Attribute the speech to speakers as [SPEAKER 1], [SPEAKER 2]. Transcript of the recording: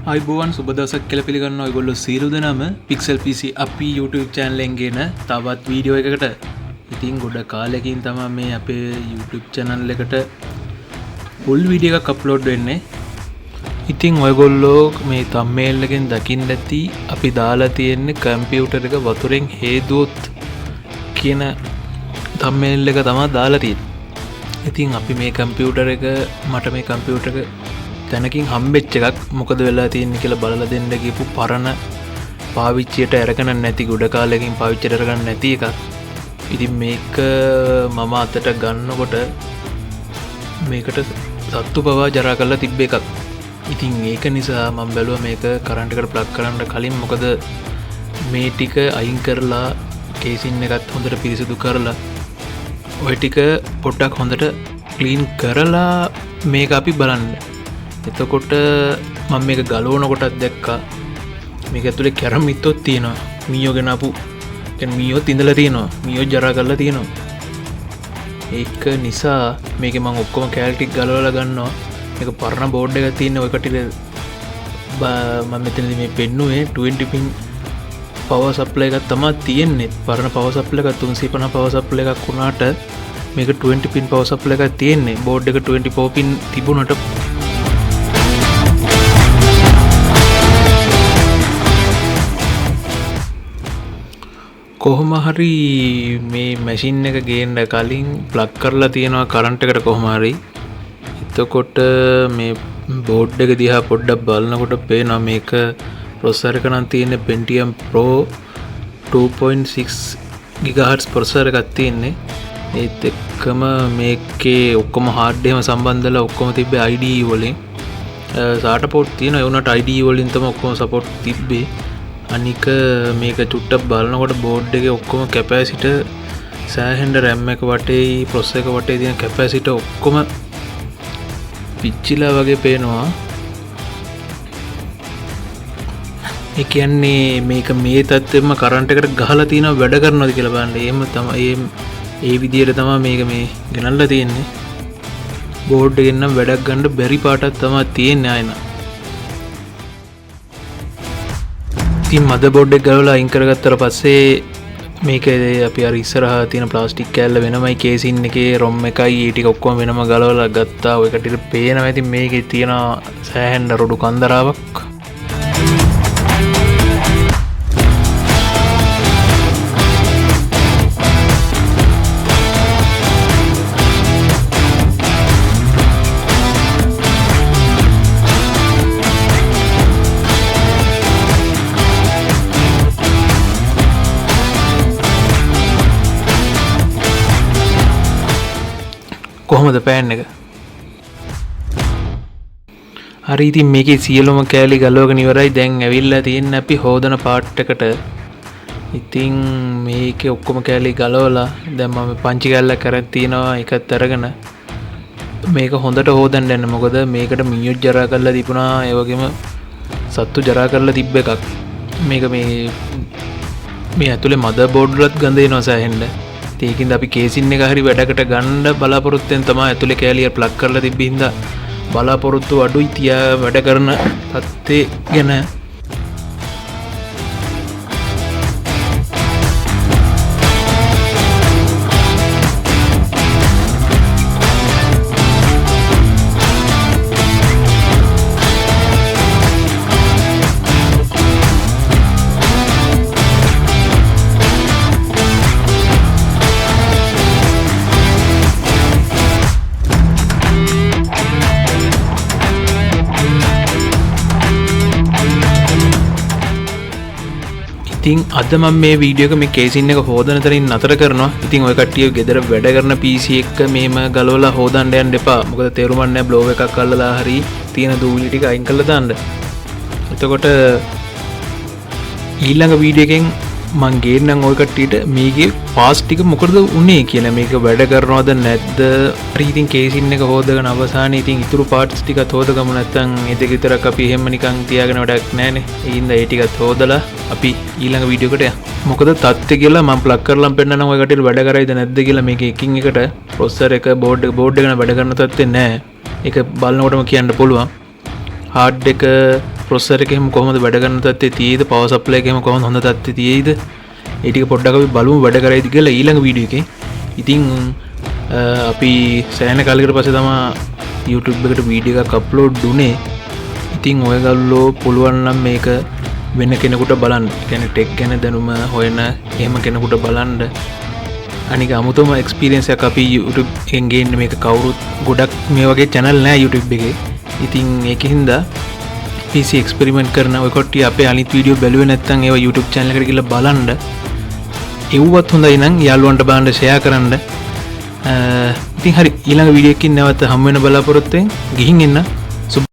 [SPEAKER 1] අයිබෝවන් සුබ දවසක් කියලා පිළිගන්නවා ඔයගොල්ලෝ සියලු දෙනාම Pixel PC අපි YouTube channel එකෙන් ගෙන තවත් වීඩියෝ එකකට. ඉතින් ගොඩ කාලෙකින් තමයි මේ අපේ YouTube channel එකට full වීඩියෝ එකක් අප්ලෝඩ් වෙන්නේ. ඉතින් ඔයගොල්ලෝ මේ thumbnail එකෙන් දකින්න ඇති අපි දාලා තියෙන්නේ කම්පියුටර් එක වතුරෙන් හේදුවොත් කියන thumbnail එක තමයි දාලා තියෙන්නේ. ඉතින් අපි මේ කම්පියුටර් එක මට මේ කම්පියුටර් එක තැනකින් හම්බෙච්ච එකක්. මොකද වෙලා තියෙන්නේ කියලා බලලා දෙන්න ගිහපු පරණ පාවිච්චියට අරගෙන නැති ගොඩ කාලෙකින් පාවිච්චියට අරගෙන නැති එකක්. ඉතින් මේක මම අතට ගන්නකොට මේකට සත්තු පවා ජරා කරලා තිබ්බ එකක්. ඉතින් ඒක නිසා මම බැලුවා මේක කරන්ට් එකට ප්ලග් කරන්න කලින් මොකද මේ ටික අයින් කරලා කේසින් එකත් හොඳට පිරිසිදු කරලා ඔය ටික පොඩ්ඩක් හොඳට ක්ලීන් කරලා මේක අපි බලන්න. එතකොට මම මේක ගලවන කොටත් දැක්කා මේක ඇතුලේ කැරමිත්තොත් තියෙනවා. මීයෝ ගෙනාපු කියන්නේ මීයොත් ඉඳලා තියෙනවා. මීයෝ ජරා කරලා තියෙනවා. ඒක නිසා මේක මම ඔක්කොම කැලරි ටික ගලවලා ගන්නවා. මේක පරණ බෝඩ් එකක් තියෙන ඔය කටිල මම මෙතනදී මේ පෙන්නුවේ 20 pin power supply එකක් තමයි තියෙන්නේ. පරණ power supply එකක් 350 power supply එකක් වුණාට මේක 20 pin power supply එකක් තියෙන්නේ. බෝඩ් එක 24 pin තිබුණාට කොහොම හරි මේ මැෂින් එක ගේන්න කලින් ප්ලග් කරලා තියෙනවා කරන්ට් එකට කොහොම හරි. එතකොට මේ බෝඩ් එක දිහා පොඩ්ඩක් බලනකොට පේනවා මේක ප්‍රොසෙසර් එක නම් තියෙන්නේ Pentium Pro 2.6 GHz ප්‍රොසෙසර් එකක් තියෙන්නේ. ඒත් එක්කම මේකේ ඔක්කොම හાર્ඩ් එහෙම සම්බන්ධලා ඔක්කොම තිබ්බේ IDE වලින්. SATA port තියෙනවා. ඒ වුණාට IDE වලින් තමයි ඔක්කොම සපෝට් තිබ්බේ. අනික මේක චුට්ටක් බලනකොට බෝඩ් එකේ ඔක්කොම කැපැසිටර් සෑහෙන්න RAM එක වටේ ප්‍රොසෙසර් එක වටේ තියෙන කැපැසිටර් ඔක්කොම පිච්චිලා වගේ පේනවා. ඒ කියන්නේ මේක මේ තත්ත්වෙම කරන්ට් එකට ගහලා තියෙනවා වැඩ කරනවාද කියලා බලන්න. එහෙම තමයි ඒ විදිහට තමයි මේක මේ ගෙනල්ලා තියෙන්නේ. බෝඩ් එකෙන් නම් වැඩක් ගන්න බැරි පාටක් තමයි තියෙන්නේ ආයෙත්. ඉතින් මදර්බෝඩ් එක ගලවලා අයින් කරගත්තට පස්සේ මේක අපි අර ඉස්සරහා තියෙන ප්ලාස්ටික් කෑල්ල වෙනමයි කේසින් එකේ ROM එකයි ඒ ටික ඔක්කොම වෙනම ගලවලා ගත්තා. ඔය කටියට පේනවා ඉතින් මේකේ තියෙන සෑහෙන රොඩු කන්දරාවක්. කොහොමද පෑන් එක? හරි ඉතින් මේකේ සියලුම කෑලි ගලවගෙන ඉවරයි. දැන් ඇවිල්ලා තියෙන්නේ අපි හොදන පාර්ට් එකට. ඉතින් මේකේ ඔක්කොම කෑලි ගලවලා දැන් මම පංචි කෑල්ලක් කරන් තියනවා. ඒකත් අරගෙන මේක හොඳට හොදන්න යන්න. මොකද මේකට මීයෝ ජරා කරලා තිබුණා. ඒ වගේම සත්තු ජරා කරලා තිබ්බ එකක්. මේක මේ ඇතුලේ මදර්බෝඩ් වලත් ගඳ එනවා සෑහෙන්න. ඒකින්ද අපි කේසින් එක හරි වැඩකට ගන්න බලාපොරොත්තු වෙන තමයි ඇතුලේ කෑලිය ප්ලග් කරලා තිබ්බින්ද බලාපොරොත්තු අඩුයි තියා වැඩ කරන තත්ත්වේ ගැන. ඉතින් අද මම මේ වීඩියෝ එක මේ කේසින් එක හොදන තරින් නතර කරනවා. ඉතින් ඔය කට්ටිය ගෙදර වැඩ කරන PC එක මේම ගලවලා හොදන්න යන්න එපා. මොකද තේරුමක් නැහැ බ්ලෝව් එකක් අල්ලලා හරි තියෙන දූලි ටික අයින් කරලා දාන්න. එතකොට ඊළඟ වීඩියෝ එකෙන් මං ගේන්නම් ඔය කට්ටියට මේකේ පාස් ටික මොකද උනේ කියලා. මේක වැඩ කරනවද නැද්ද? හරි ඉතින් කේසින් එක හොදගෙන අවසානයේ ඉතින් ඉතුරු පාර්ට්ස් ටිකත් හොදගමු. නැත්නම් ඒ දෙක විතරක් අපි එහෙම නිකන් තියාගෙන වැඩක් නැහැනේ. ඒ හින්දා ඒ ටිකත් හොදලා අපි ඊළඟ වීඩියෝ එකට යමු. මොකද තත්ත්වය කියලා මම ප්ලග් කරලා පෙන්නනම් ඔය කට්ටියට වැඩ කරයිද නැද්ද කියලා. මේක එකින් එකට ප්‍රොසෙසර් එක බෝඩ් එක වැඩ කරන තත්ත්වෙ නැහැ. ඒක බලනකොටම කියන්න පුළුවන්. හાર્ඩ් එක ප්‍රොසෙසර් එක එහෙම කොහොමද වැඩ කරන තත්ත්වයේ තියෙයිද පවර් සප්ලයි එක එහෙම කොහොමද හොඳ තත්ත්වයේ තියෙයිද ඒ ටික පොඩ්ඩක් අපි බලමු වැඩ කරයිද කියලා ඊළඟ වීඩියෝ එකේ. ඉතින් අපි සෑහෙන කාලයකට පස්සේ තමයි YouTube එකට වීඩියෝ එකක් අප්ලෝඩ් දුන්නේ. ඉතින් ඔයගොල්ලෝ පුළුවන් නම් මේක වෙන කෙනෙකුට බලන්න. ඒ කියන්නේ ටෙක් ගැන දැනුම හොයන එහෙම කෙනෙකුට බලන්න. අනික අමුතුම එක්ස්පීරියන්ස් එකක් අපි YouTube එකෙන් ගේන්න. මේක කවුරුත් ගොඩක් මේ වගේ channel නෑ YouTube එකේ. ඉතින් ඒකින්ද PC එක්ස්පෙරිමන්ට් කරන ඔය කට්ටිය අපේ අනිත් වීඩියෝ බැලුවේ නැත්නම් ඒවා YouTube channel එකට ගිහලා බලන්න. එව්වත් හොඳයි නම් යාළුවන්ට බලන්න ෂෙයා කරන්න. ඉතින් හරි ඊළඟ වීඩියෝ එකකින් නැවත හම්බ වෙන බලාපොරොත්තු වෙමින් ගිහින් එන්න.